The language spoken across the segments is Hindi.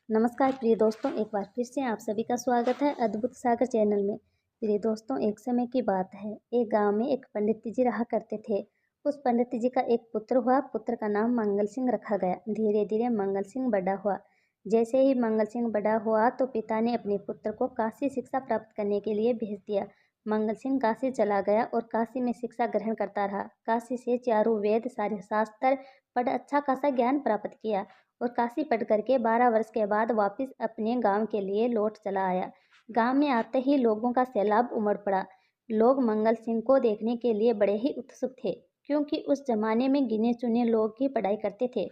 नमस्कार प्रिय दोस्तों, एक बार फिर से आप सभी का स्वागत है अद्भुत सागर चैनल में। प्रिय दोस्तों, एक समय की बात है, एक गांव में एक पंडित जी रहा करते थे। उस पंडित जी का एक पुत्र हुआ। पुत्र का नाम मंगल सिंह रखा गया। धीरे धीरे मंगल सिंह बड़ा हुआ। जैसे ही मंगल सिंह बड़ा हुआ तो पिता ने अपने पुत्र को काशी शिक्षा प्राप्त करने के लिए भेज दिया। मंगल सिंह काशी चला गया और काशी में शिक्षा ग्रहण करता रहा। काशी से चारों वेद, सारे शास्त्र पढ़ अच्छा खासा ज्ञान प्राप्त किया और काशी पढ़ करके 12 वर्ष के बाद वापस अपने गांव के लिए लौट चला आया। गांव में आते ही लोगों का सैलाब उमड़ पड़ा। लोग मंगल सिंह को देखने के लिए बड़े ही उत्सुक थे, क्योंकि उस जमाने में गिने चुने लोग ही पढ़ाई करते थे।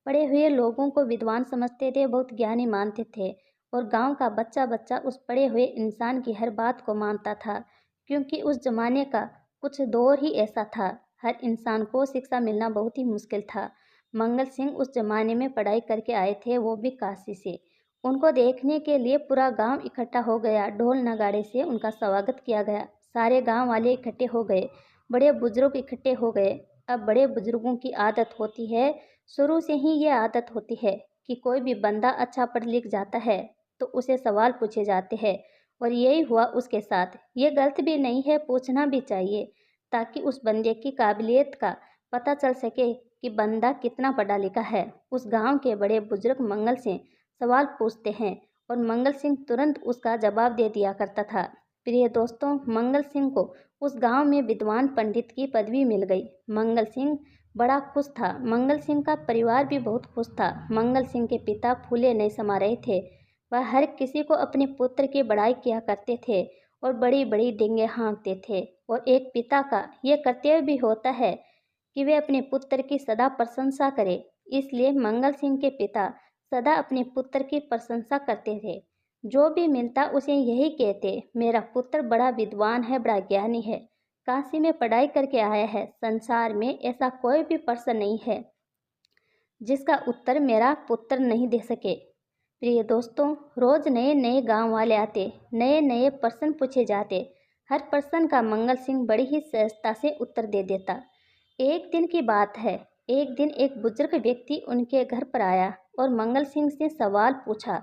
पढ़े हुए लोगों को विद्वान समझते थे, बहुत ज्ञानी मानते थे और गांव का बच्चा बच्चा उस पढ़े हुए इंसान की हर बात को मानता था, क्योंकि उस जमाने का कुछ दौर ही ऐसा था। हर इंसान को शिक्षा मिलना बहुत ही मुश्किल था। मंगल सिंह उस जमाने में पढ़ाई करके आए थे, वो भी काशी से। उनको देखने के लिए पूरा गांव इकट्ठा हो गया। ढोल नगाड़े से उनका स्वागत किया गया। सारे गांव वाले इकट्ठे हो गए, बड़े बुजुर्ग इकट्ठे हो गए। अब बड़े बुजुर्गों की आदत होती है, शुरू से ही ये आदत होती है कि कोई भी बंदा अच्छा पढ़ लिख जाता है तो उसे सवाल पूछे जाते हैं, और यही हुआ उसके साथ। ये गलत भी नहीं है, पूछना भी चाहिए, ताकि उस बंदे की काबिलियत का पता चल सके कि बंदा कितना पढ़ा लिखा है। उस गांव के बड़े बुजुर्ग मंगल से सवाल पूछते हैं और मंगल सिंह तुरंत उसका जवाब दे दिया करता था। प्रिय दोस्तों, मंगल सिंह को उस गांव में विद्वान पंडित की पदवी मिल गई। मंगल सिंह बड़ा खुश था। मंगल सिंह का परिवार भी बहुत खुश था। मंगल सिंह के पिता फूले नहीं समा रहे थे। वह हर किसी को अपने पुत्र की बड़ाई किया करते थे और बड़ी बड़ी डींगे हाँकते थे। और एक पिता का ये कर्तव्य भी होता है कि वे अपने पुत्र की सदा प्रशंसा करें। इसलिए मंगल सिंह के पिता सदा अपने पुत्र की प्रशंसा करते थे। जो भी मिलता उसे यही कहते, मेरा पुत्र बड़ा विद्वान है, बड़ा ज्ञानी है, काशी में पढ़ाई करके आया है। संसार में ऐसा कोई भी प्रश्न नहीं है जिसका उत्तर मेरा पुत्र नहीं दे सके। प्रिय दोस्तों, रोज नए नए गांव वाले आते, नए नए प्रश्न पूछे जाते। हर प्रश्न का मंगल सिंह बड़ी ही सहजता से उत्तर दे देता। एक दिन की बात है, एक दिन एक बुजुर्ग व्यक्ति उनके घर पर आया और मंगल सिंह से सवाल पूछा।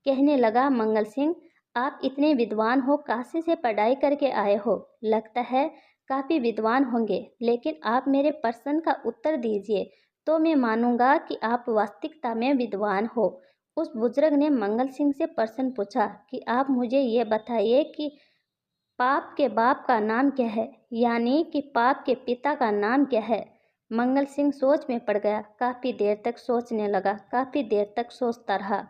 कहने लगा, मंगल सिंह, आप इतने विद्वान हो, काशी से पढ़ाई करके आए हो, लगता है काफ़ी विद्वान होंगे, लेकिन आप मेरे प्रश्न का उत्तर दीजिए तो मैं मानूंगा कि आप वास्तविकता में विद्वान हो। उस बुजुर्ग ने मंगल सिंह से प्रश्न पूछा कि आप मुझे ये बताइए कि पाप के बाप का नाम क्या है, यानी कि पाप के पिता का नाम क्या है। मंगल सिंह सोच में पड़ गया। काफ़ी देर तक सोचने लगा, काफ़ी देर तक सोचता रहा,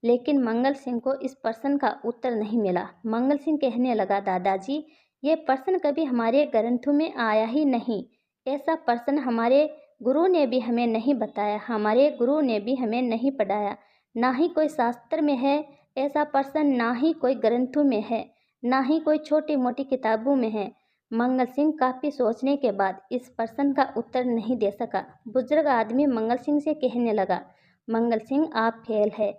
लेकिन मंगल सिंह को इस प्रश्न का उत्तर नहीं मिला। मंगल सिंह कहने लगा, दादाजी, ये प्रश्न कभी हमारे ग्रंथों में आया ही नहीं। ऐसा प्रश्न हमारे गुरु ने भी हमें नहीं बताया, हमारे गुरु ने भी हमें नहीं पढ़ाया। ना ही कोई शास्त्र में है ऐसा प्रश्न, ना ही कोई ग्रंथों में है, ना ही कोई छोटी मोटी किताबों में है। मंगल सिंह काफ़ी सोचने के बाद इस प्रश्न का उत्तर नहीं दे सका। बुजुर्ग आदमी मंगल सिंह से कहने लगा, मंगल सिंह, आप फेल है।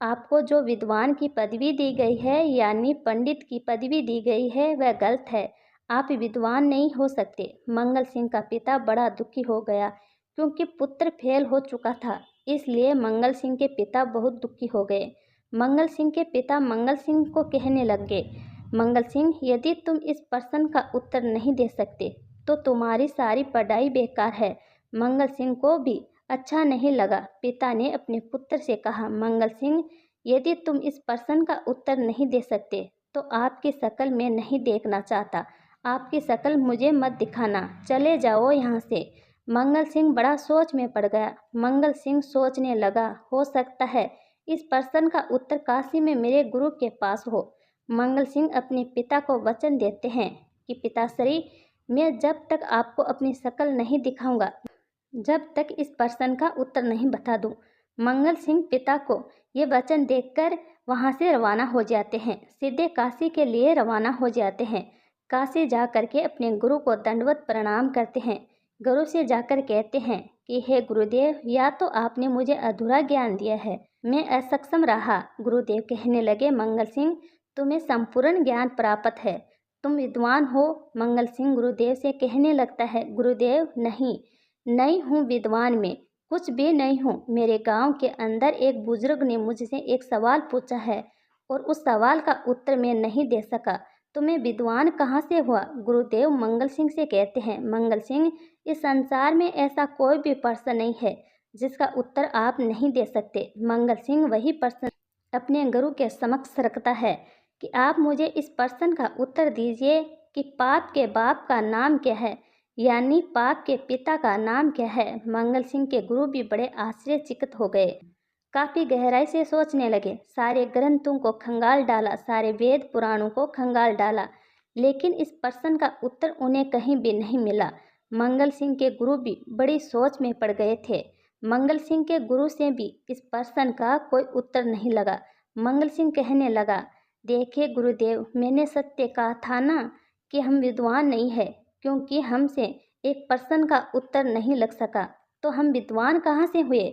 आपको जो विद्वान की पदवी दी गई है, यानी पंडित की पदवी दी गई है, वह गलत है। आप विद्वान नहीं हो सकते। मंगल सिंह का पिता बड़ा दुखी हो गया, क्योंकि पुत्र फेल हो चुका था। इसलिए मंगल सिंह के पिता बहुत दुखी हो गए। मंगल सिंह के पिता मंगल सिंह को कहने लगे, मंगल सिंह, यदि तुम इस प्रश्न का उत्तर नहीं दे सकते तो तुम्हारी सारी पढ़ाई बेकार है। मंगल सिंह को भी अच्छा नहीं लगा। पिता ने अपने पुत्र से कहा, मंगल सिंह, यदि तुम इस प्रश्न का उत्तर नहीं दे सकते तो आपकी शक्ल मैं नहीं देखना चाहता। आपकी शक्ल मुझे मत दिखाना, चले जाओ यहाँ से। मंगल सिंह बड़ा सोच में पड़ गया। मंगल सिंह सोचने लगा, हो सकता है इस प्रश्न का उत्तर काशी में मेरे गुरु के पास हो। मंगल सिंह अपने पिता को वचन देते हैं कि पिताश्री, मैं जब तक आपको अपनी शक्ल नहीं दिखाऊंगा, जब तक इस प्रश्न का उत्तर नहीं बता दूं। मंगल सिंह पिता को ये वचन देकर वहां से रवाना हो जाते हैं, सीधे काशी के लिए रवाना हो जाते हैं। काशी जा करके अपने गुरु को दंडवत प्रणाम करते हैं। गुरु से जाकर कहते हैं कि हे गुरुदेव, या तो आपने मुझे अधूरा ज्ञान दिया है, मैं असक्षम रहा। गुरुदेव कहने लगे, मंगल सिंह, तुम्हें संपूर्ण ज्ञान प्राप्त है, तुम विद्वान हो। मंगल सिंह गुरुदेव से कहने लगता है, गुरुदेव, नहीं हूँ विद्वान में, कुछ भी नहीं हूँ। मेरे गांव के अंदर एक बुजुर्ग ने मुझसे एक सवाल पूछा है और उस सवाल का उत्तर मैं नहीं दे सका, तो मैं विद्वान कहाँ से हुआ? गुरुदेव मंगल सिंह से कहते हैं। मंगल सिंह, इस संसार में ऐसा कोई भी प्रश्न नहीं है जिसका उत्तर आप नहीं दे सकते। मंगल सिंह वही प्रश्न अपने गुरु के समक्ष रखता है कि आप मुझे इस प्रश्न का उत्तर दीजिए कि पाप के बाप का नाम क्या है, यानी पाप के पिता का नाम क्या है। मंगल सिंह के गुरु भी बड़े आश्चर्यचकित हो गए, काफी गहराई से सोचने लगे। सारे ग्रंथों को खंगाल डाला, सारे वेद पुराणों को खंगाल डाला, लेकिन इस प्रश्न का उत्तर उन्हें कहीं भी नहीं मिला। मंगल सिंह के गुरु भी बड़ी सोच में पड़ गए थे। मंगल सिंह के गुरु से भी इस प्रश्न का कोई उत्तर नहीं लगा। मंगल सिंह कहने लगा, देखिए गुरुदेव, मैंने सत्य कहा था ना कि हम विद्वान नहीं है, क्योंकि हमसे एक प्रश्न का उत्तर नहीं लग सका, तो हम विद्वान कहाँ से हुए?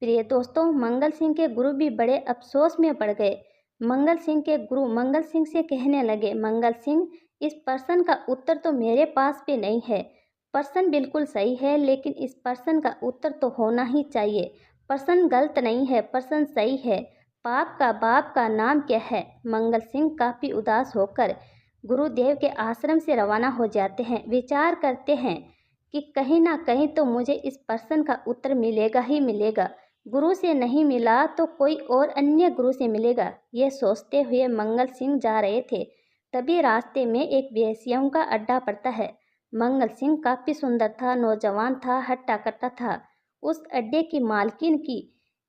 प्रिय दोस्तों, मंगल सिंह के गुरु भी बड़े अफसोस में पड़ गए। मंगल सिंह के गुरु मंगल सिंह से कहने लगे, मंगल सिंह, इस प्रश्न का उत्तर तो मेरे पास भी नहीं है। प्रश्न बिल्कुल सही है, लेकिन इस प्रश्न का उत्तर तो होना ही चाहिए। प्रश्न गलत नहीं है, प्रश्न सही है। पाप का बाप का नाम क्या है? मंगल सिंह काफी उदास होकर गुरुदेव के आश्रम से रवाना हो जाते हैं। विचार करते हैं कि कहीं ना कहीं तो मुझे इस प्रश्न का उत्तर मिलेगा ही मिलेगा। गुरु से नहीं मिला तो कोई और अन्य गुरु से मिलेगा। ये सोचते हुए मंगल सिंह जा रहे थे, तभी रास्ते में एक वेश्याओं का अड्डा पड़ता है। मंगल सिंह काफी सुंदर था, नौजवान था, हट्टा कट्टा था। उस अड्डे की मालकिन की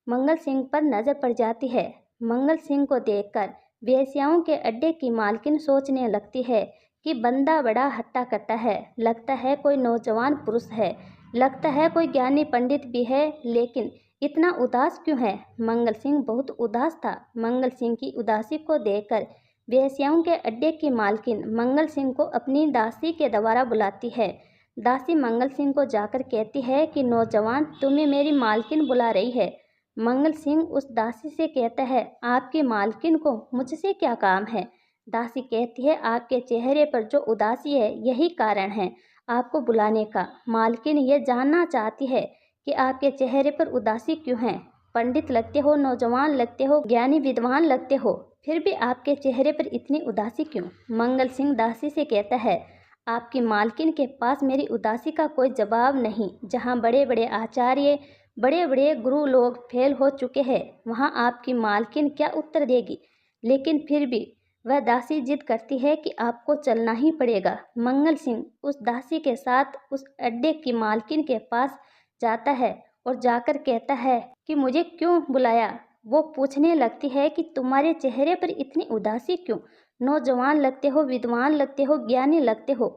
मंगल सिंह पर नजर पड़ जाती है। मंगल सिंह को देखकर वेश्याओं के अड्डे की मालकिन सोचने लगती है कि बंदा बड़ा हट्टा कट्टा है, लगता है कोई नौजवान पुरुष है, लगता है कोई ज्ञानी पंडित भी है, लेकिन इतना उदास क्यों है? मंगल सिंह बहुत उदास था। मंगल सिंह की उदासी को देखकर वेश्याओं के अड्डे की मालकिन मंगल सिंह को अपनी दासी के द्वारा बुलाती है। दासी मंगल सिंह को जाकर कहती है कि नौजवान, तुम्हें मेरी मालकिन बुला रही है। मंगल सिंह उस दासी से कहता है, आपकी मालकिन को मुझसे क्या काम है? दासी कहती है, आपके चेहरे पर जो उदासी है यही कारण है आपको बुलाने का। मालकिन ये जानना चाहती है कि आपके चेहरे पर उदासी क्यों है? पंडित लगते हो, नौजवान लगते हो, ज्ञानी विद्वान लगते हो, फिर भी आपके चेहरे पर इतनी उदासी क्यों? मंगल सिंह दासी से कहता है, आपकी मालकिन के पास मेरी उदासी का कोई जवाब नहीं। जहाँ बड़े बड़े आचार्य, बड़े बड़े गुरु लोग फेल हो चुके हैं, वहाँ आपकी मालकिन क्या उत्तर देगी? लेकिन फिर भी वह दासी जिद करती है कि आपको चलना ही पड़ेगा। मंगल सिंह उस दासी के साथ उस अड्डे की मालकिन के पास जाता है और जाकर कहता है कि मुझे क्यों बुलाया? वो पूछने लगती है कि तुम्हारे चेहरे पर इतनी उदासी क्यों? नौजवान लगते हो, विद्वान लगते हो, ज्ञानी लगते हो,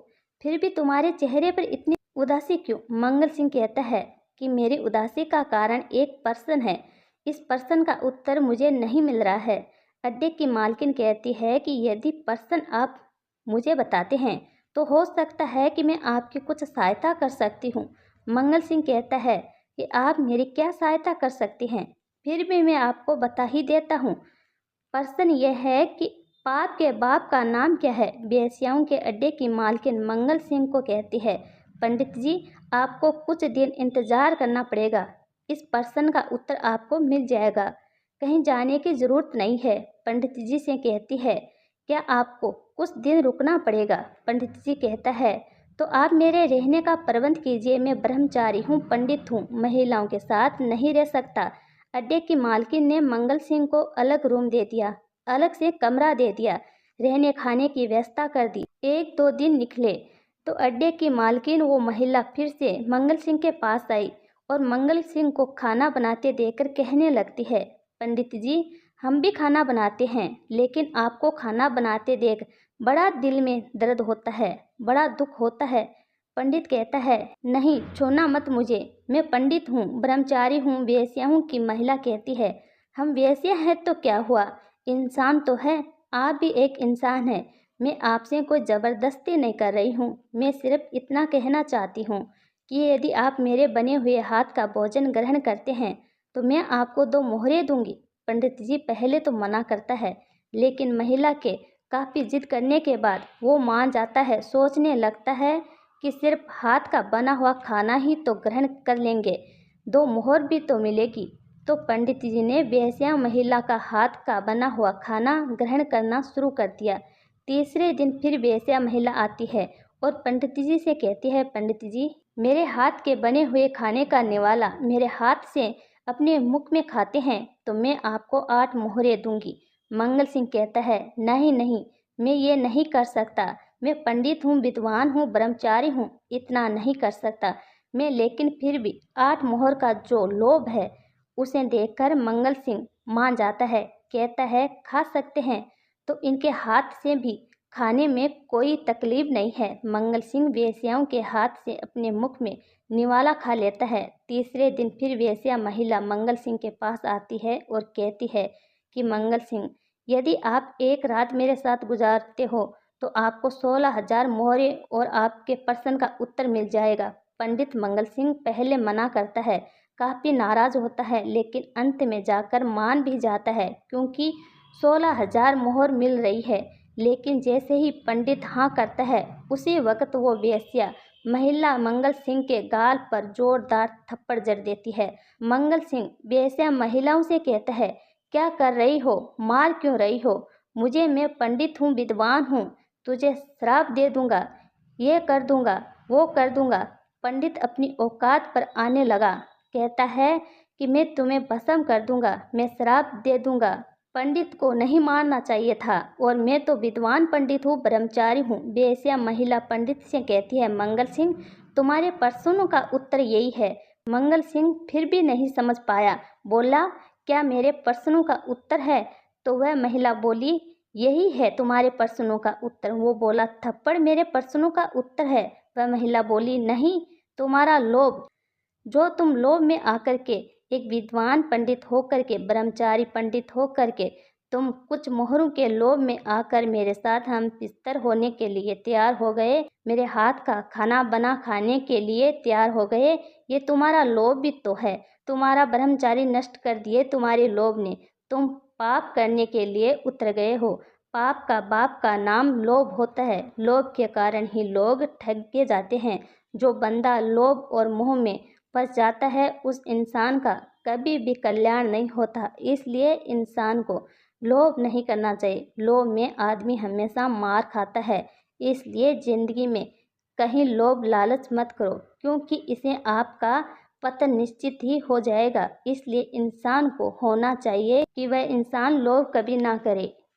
फिर भी तुम्हारे चेहरे पर इतनी उदासी क्यों? मंगल सिंह कहता है कि मेरी उदासी का कारण एक प्रश्न है, इस प्रश्न का उत्तर मुझे नहीं मिल रहा है। अड्डे की मालकिन कहती है कि यदि प्रश्न आप मुझे बताते हैं तो हो सकता है कि मैं आपकी कुछ सहायता कर सकती हूँ। मंगल सिंह कहता है कि आप मेरी क्या सहायता कर सकती हैं? फिर भी मैं आपको बता ही देता हूँ। प्रश्न यह है कि पाप के बाप का नाम क्या है? वेश्याओं के अड्डे की मालकिन मंगल सिंह को कहती है, पंडित जी, आपको कुछ दिन इंतजार करना पड़ेगा, इस प्रश्न का उत्तर आपको मिल जाएगा। कहीं जाने की जरूरत नहीं है। पंडित जी से कहती है, क्या आपको कुछ दिन रुकना पड़ेगा? पंडित जी कहता है, तो आप मेरे रहने का प्रबंध कीजिए, मैं ब्रह्मचारी हूँ, पंडित हूँ, महिलाओं के साथ नहीं रह सकता। अड्डे की मालकिन ने मंगल सिंह को अलग रूम दे दिया, अलग से कमरा दे दिया, रहने खाने की व्यवस्था कर दी। 1-2 दिन निकले तो अड्डे की मालकिन वो महिला फिर से मंगल सिंह के पास आई और मंगल सिंह को खाना बनाते देखकर कहने लगती है, पंडित जी, हम भी खाना बनाते हैं, लेकिन आपको खाना बनाते देख बड़ा दिल में दर्द होता है, बड़ा दुख होता है। पंडित कहता है, नहीं, छूना मत मुझे, मैं पंडित हूँ, ब्रह्मचारी हूँ, वेश्या हूँ। की महिला कहती है, हम वेश्या हैं तो क्या हुआ, इंसान तो है, आप भी एक इंसान है। मैं आपसे कोई ज़बरदस्ती नहीं कर रही हूँ, मैं सिर्फ इतना कहना चाहती हूँ कि यदि आप मेरे बने हुए हाथ का भोजन ग्रहण करते हैं तो मैं आपको 2 मोहरे दूंगी। पंडित जी पहले तो मना करता है, लेकिन महिला के काफ़ी जिद करने के बाद वो मान जाता है। सोचने लगता है कि सिर्फ हाथ का बना हुआ खाना ही तो ग्रहण कर लेंगे, 2 मोहर भी तो मिलेगी। तो पंडित जी ने वेश्या महिला का हाथ का बना हुआ खाना ग्रहण करना शुरू कर दिया। तीसरे दिन फिर वेश्या महिला आती है और पंडित जी से कहती है, पंडित जी, मेरे हाथ के बने हुए खाने का निवाला मेरे हाथ से अपने मुख में खाते हैं तो मैं आपको 8 मोहरें दूंगी। मंगल सिंह कहता है, नहीं नहीं, मैं ये नहीं कर सकता। मैं पंडित हूँ, विद्वान हूँ, ब्रह्मचारी हूँ, इतना नहीं कर सकता मैं। लेकिन फिर भी 8 मोहर का जो लोभ है उसे देखकर मंगल सिंह मान जाता है। कहता है, खा सकते हैं तो इनके हाथ से भी खाने में कोई तकलीफ नहीं है। मंगल सिंह वेश्याओं के हाथ से अपने मुख में निवाला खा लेता है। तीसरे दिन फिर वेश्या महिला मंगल सिंह के पास आती है और कहती है कि मंगल सिंह, यदि आप एक रात मेरे साथ गुजारते हो तो आपको 16,000 मोहरें और आपके प्रश्न का उत्तर मिल जाएगा। पंडित मंगल सिंह पहले मना करता है, काफ़ी नाराज होता है, लेकिन अंत में जाकर मान भी जाता है क्योंकि 16,000 मोहर मिल रही है। लेकिन जैसे ही पंडित हाँ करता है उसी वक्त वो वेश्या महिला मंगल सिंह के गाल पर जोरदार थप्पड़ जड़ देती है। मंगल सिंह वेश्या महिलाओं से कहता है, क्या कर रही हो, मार क्यों रही हो मुझे? मैं पंडित हूँ, विद्वान हूँ, तुझे श्राप दे दूंगा, ये कर दूंगा, वो कर दूंगा। पंडित अपनी औकात पर आने लगा, कहता है कि मैं तुम्हें भस्म कर दूंगा, मैं श्राप दे दूंगा। पंडित को नहीं मारना चाहिए था और मैं तो विद्वान पंडित हूँ, ब्रह्मचारी हूँ। वेश्या महिला पंडित से कहती है, मंगल सिंह, तुम्हारे प्रश्नों का उत्तर यही है। मंगल सिंह फिर भी नहीं समझ पाया, बोला, क्या मेरे प्रश्नों का उत्तर है? तो वह महिला बोली, यही है तुम्हारे प्रश्नों का उत्तर। वो बोला, थप्पड़ मेरे प्रश्नों का उत्तर है? वह महिला बोली, नहीं, तुम्हारा लोभ, जो तुम लोभ में आकर के एक विद्वान पंडित होकर के, ब्रह्मचारी पंडित होकर के, तुम कुछ मोहरों के लोभ में आकर मेरे साथ हम बिस्तर होने के लिए तैयार हो गए, मेरे हाथ का खाना बना खाने के लिए तैयार हो गए। ये तुम्हारा लोभ भी तो है। तुम्हारा ब्रह्मचारी नष्ट कर दिए तुम्हारे लोभ ने। तुम पाप करने के लिए उतर गए हो। पाप का बाप का नाम लोभ होता है। लोभ के कारण ही लोग ठगे जाते हैं। जो बंदा लोभ और मोह में फंस जाता है उस इंसान का कभी भी कल्याण नहीं होता। इसलिए इंसान को लोभ नहीं करना चाहिए। लोभ में आदमी हमेशा मार खाता है। इसलिए ज़िंदगी में कहीं लोभ लालच मत करो, क्योंकि इसे आपका पतन निश्चित ही हो जाएगा। इसलिए इंसान को होना चाहिए कि वह इंसान लोभ कभी ना करे।